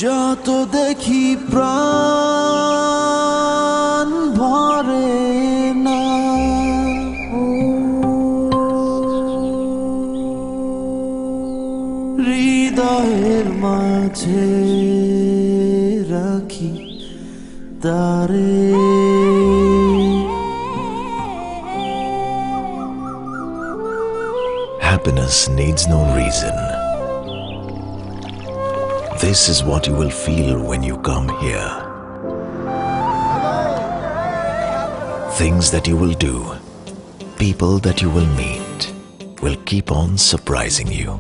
যত দেখি প্রাণ ভরে না, হৃদয়ের মাঝে রাখি তারে। Happiness needs no reason. This is what you will feel when you come here. Things that you will do, people that you will meet, will keep on surprising you.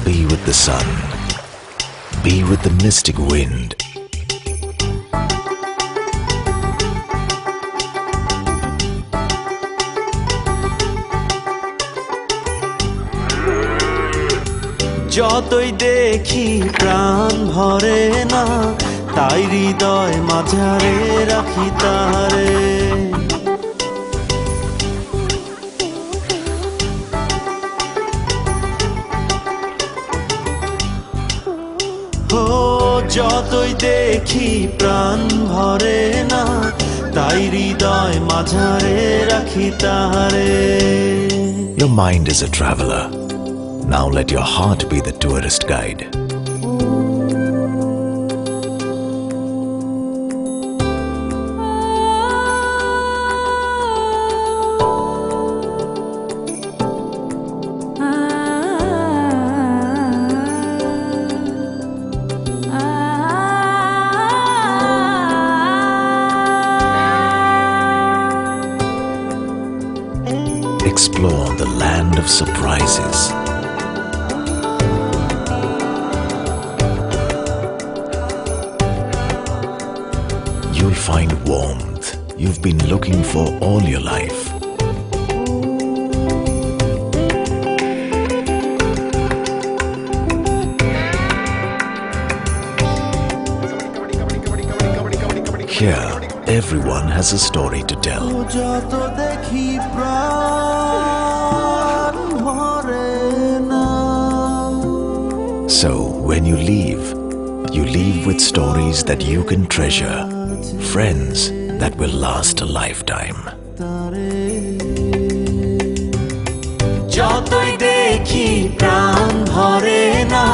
Be with the sun. Be with the mystic wind. যতই দেখি প্রাণ ভরে না, তাই হৃদয় মাঝারে রাখি তারে। ও যতই দেখি প্রাণ ভরে না, তাই হৃদয় মাঝারে রাখি তারে। Your mind is a traveler. Now let your heart be the tourist guide. Explore the land of surprises. You'll find warmth you've been looking for all your life. Here, everyone has a story to tell. So, when you leave with stories that you can treasure, friends that will last a lifetime. যতই দেখি প্রাণ ভরে না,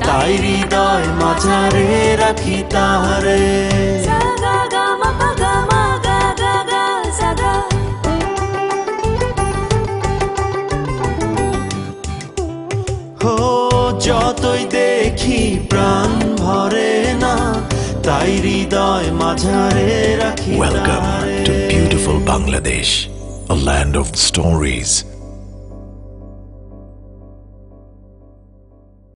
তাই হৃদয় মাঝারে রাখি তারে। ও যতই দেখি প্রাণ ভরে না, তাই হৃদয় মাঝারে রাখি তারে। Welcome to beautiful Bangladesh, a land of stories.